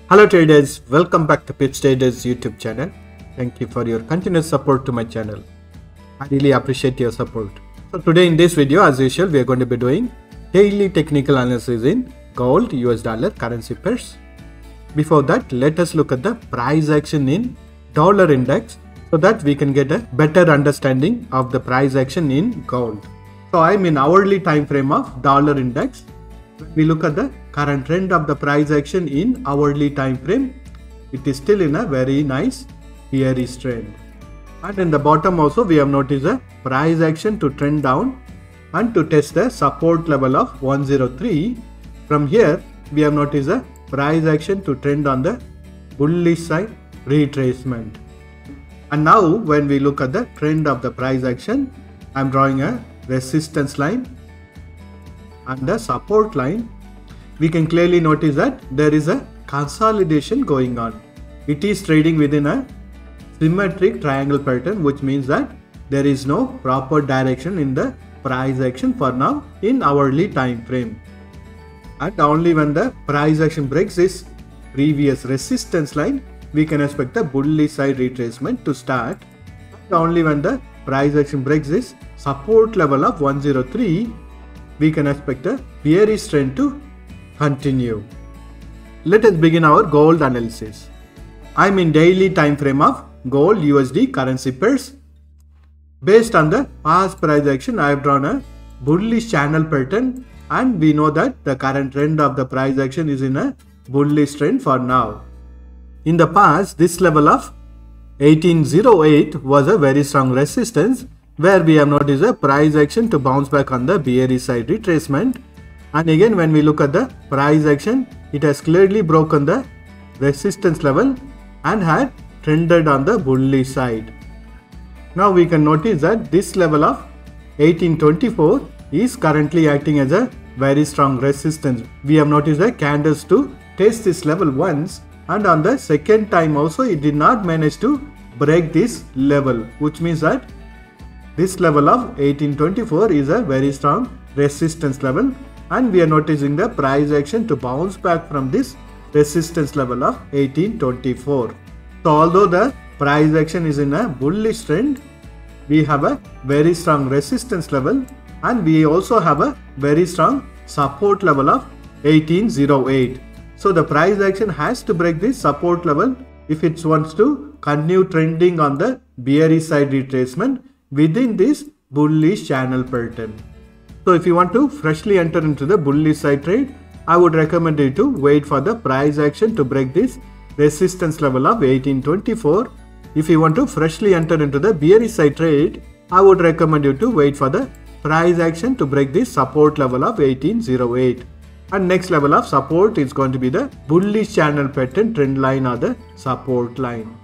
Hello traders, welcome back to Pitch Traders YouTube channel. Thank you for your continuous support to my channel. I really appreciate your support. So today in this video, as usual, we are going to be doing daily technical analysis in gold, US dollar, currency pairs. Before that, let us look at the price action in dollar index so that we can get a better understanding of the price action in gold. So I'm in hourly time frame of dollar index. When we look at the current trend of the price action in hourly time frame, it is still in a very nice bearish trend. And in the bottom also we have noticed a price action to trend down and to test the support level of 103. From here we have noticed a price action to trend on the bullish side retracement. And now when we look at the trend of the price action, I am drawing a resistance line and the support line. We can clearly notice that there is a consolidation going on. It is trading within a symmetric triangle pattern, which means that there is no proper direction in the price action for now in hourly time frame. And only when the price action breaks this previous resistance line, we can expect the bullish side retracement to start. And only when the price action breaks this support level of 103, we can expect a bearish trend to continue. Let us begin our gold analysis. I am in daily time frame of gold USD currency pairs. Based on the past price action, I have drawn a bullish channel pattern, and we know that the current trend of the price action is in a bullish trend for now. In the past, this level of 1808 was a very strong resistance, where we have noticed a price action to bounce back on the bearish side retracement. And again, when we look at the price action, it has clearly broken the resistance level and had trended on the bullish side. Now we can notice that this level of 1824 is currently acting as a very strong resistance. We have noticed the candles to test this level once, and on the second time also it did not manage to break this level, which means that this level of 1824 is a very strong resistance level, and we are noticing the price action to bounce back from this resistance level of 1824. So although the price action is in a bullish trend, we have a very strong resistance level, and we also have a very strong support level of 1808. So the price action has to break this support level if it wants to continue trending on the bearish side retracement within this bullish channel pattern. So if you want to freshly enter into the bullish side trade, I would recommend you to wait for the price action to break this resistance level of 1824. If you want to freshly enter into the bearish side trade, I would recommend you to wait for the price action to break this support level of 1808. And next level of support is going to be the bullish channel pattern trend line or the support line.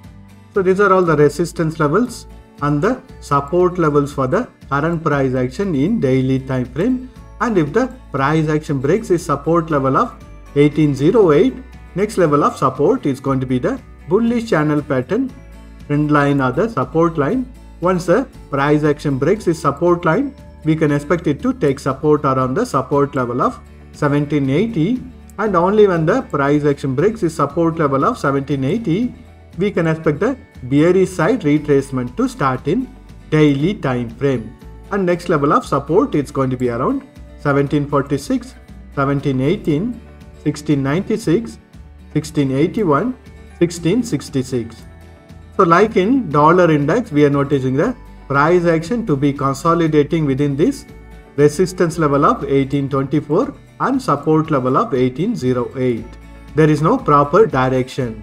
So these are all the resistance levels and the support levels for the current price action in daily time frame. And if the price action breaks this support level of 1808, next level of support is going to be the bullish channel pattern trend line or the support line. Once the price action breaks this support line, we can expect it to take support around the support level of 1780, and only when the price action breaks this support level of 1780, we can expect the bearish side retracement to start in daily time frame. And next level of support is going to be around 1746, 1718, 1696, 1681, 1666. So like in dollar index, we are noticing the price action to be consolidating within this resistance level of 1824 and support level of 1808. There is no proper direction.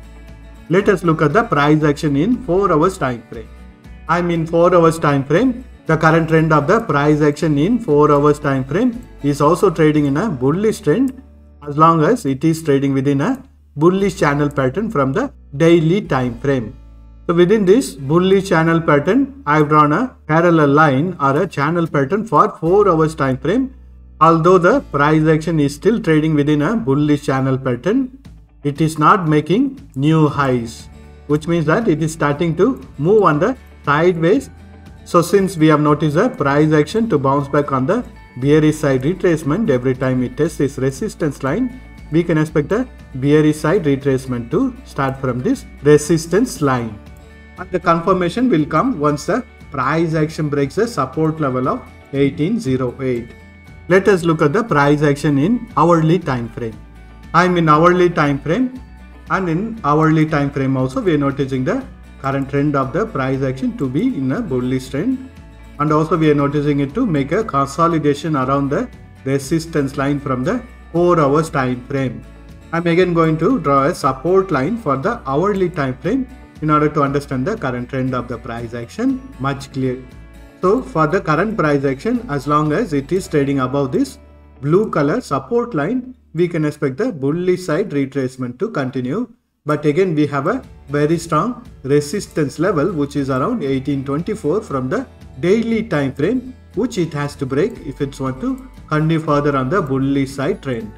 Let us look at the price action in 4 hours time frame. I am in 4 hours time frame. The current trend of the price action in 4 hours time frame is also trading in a bullish trend, as long as it is trading within a bullish channel pattern from the daily time frame. So within this bullish channel pattern, I have drawn a parallel line or a channel pattern for 4 hours time frame. Although the price action is still trading within a bullish channel pattern, it is not making new highs, which means that it is starting to move on the sideways. So since we have noticed a price action to bounce back on the bearish side retracement every time it tests this resistance line, we can expect the bearish side retracement to start from this resistance line. And the confirmation will come once the price action breaks the support level of 1808. Let us look at the price action in hourly time frame. I am in hourly time frame, and in hourly time frame also we are noticing the current trend of the price action to be in a bullish trend, and also we are noticing it to make a consolidation around the resistance line from the 4 hours time frame. I am again going to draw a support line for the hourly time frame in order to understand the current trend of the price action much clear. So for the current price action, as long as it is trading above this blue color support line, we can expect the bullish side retracement to continue. But again we have a very strong resistance level which is around 1824 from the daily time frame, which it has to break if it's want to continue further on the bullish side trend.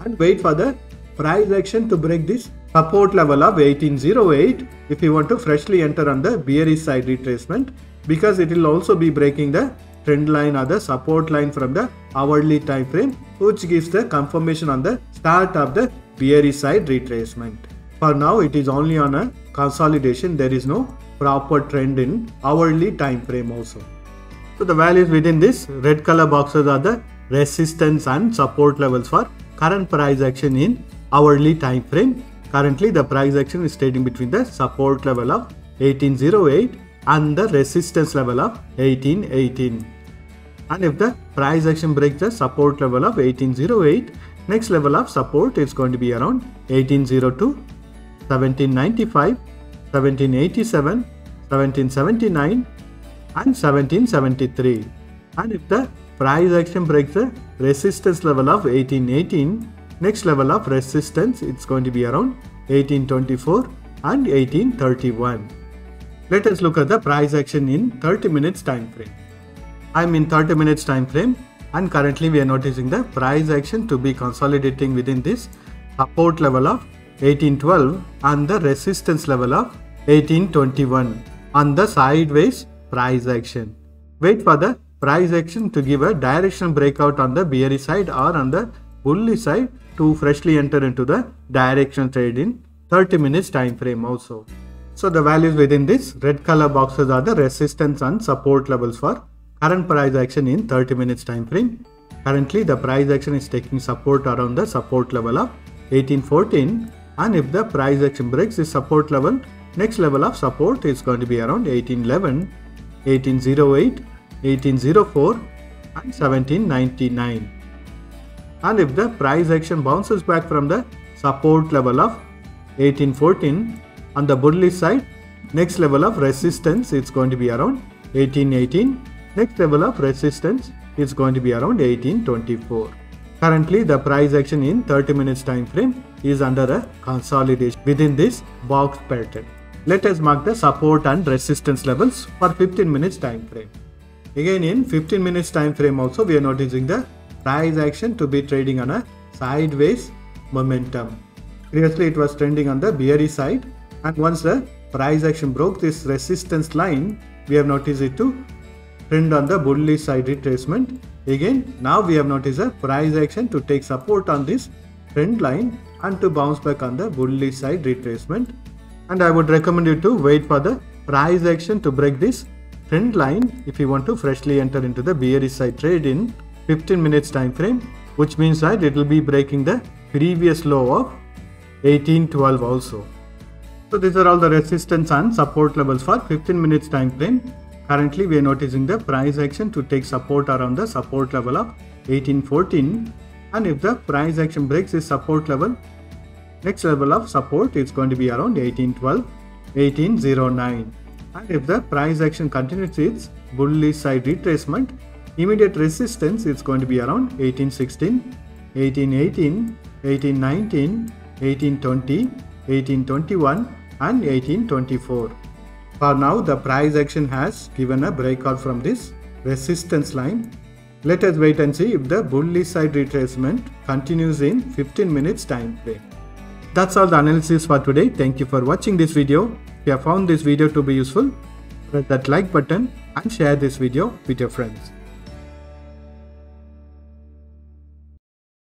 And wait for the price action to break this support level of 1808 if you want to freshly enter on the bearish side retracement, because it will also be breaking the trend line or the support line from the hourly time frame, which gives the confirmation on the start of the bearish side retracement. For now it is only on a consolidation, there is no proper trend in hourly time frame also. So the values within this red color boxes are the resistance and support levels for current price action in hourly time frame. Currently the price action is trading between the support level of 1808 and the resistance level of 1818. And if the price action breaks the support level of 1808, next level of support is going to be around 1802, 1795, 1787, 1779 and 1773. And if the price action breaks the resistance level of 1818, next level of resistance it's going to be around 1824 and 1831. Let us look at the price action in 30 minutes time frame. I am in 30 minutes time frame, and currently we are noticing the price action to be consolidating within this support level of 1812 and the resistance level of 1821 on the sideways price action. Wait for the price action to give a directional breakout on the bearish side or on the bullish side to freshly enter into the directional trade in 30 minutes time frame also. So the values within this red color boxes are the resistance and support levels for current price action in 30 minutes time frame. Currently the price action is taking support around the support level of 1814, and if the price action breaks this support level, next level of support is going to be around 1811, 1808, 1804 and 1799. And if the price action bounces back from the support level of 1814 on the bullish side, next level of resistance is going to be around 1818, next level of resistance is going to be around 1824. Currently the price action in 30 minutes time frame is under a consolidation within this box pattern. Let us mark the support and resistance levels for 15 minutes time frame. Again in 15 minutes time frame also we are noticing the price action to be trading on a sideways momentum. Previously it was trending on the bearish side, and once the price action broke this resistance line, we have noticed it to trend on the bullish side retracement. Again now we have noticed a price action to take support on this trend line and to bounce back on the bullish side retracement. And I would recommend you to wait for the price action to break this trend line if you want to freshly enter into the bearish side trade in 15 minutes time frame, which means that it will be breaking the previous low of 1812 also. So these are all the resistance and support levels for 15 minutes time frame. Currently we are noticing the price action to take support around the support level of 1814, and if the price action breaks this support level, next level of support is going to be around 1812, 1809. And if the price action continues its bullish side retracement, immediate resistance is going to be around 1816, 1818, 1819, 1820, 1821 and 1824. For now the price action has given a breakout from this resistance line. Let us wait and see if the bullish side retracement continues in 15 minutes time frame. That's all the analysis for today. Thank you for watching this video. If you have found this video to be useful, press that like button and share this video with your friends.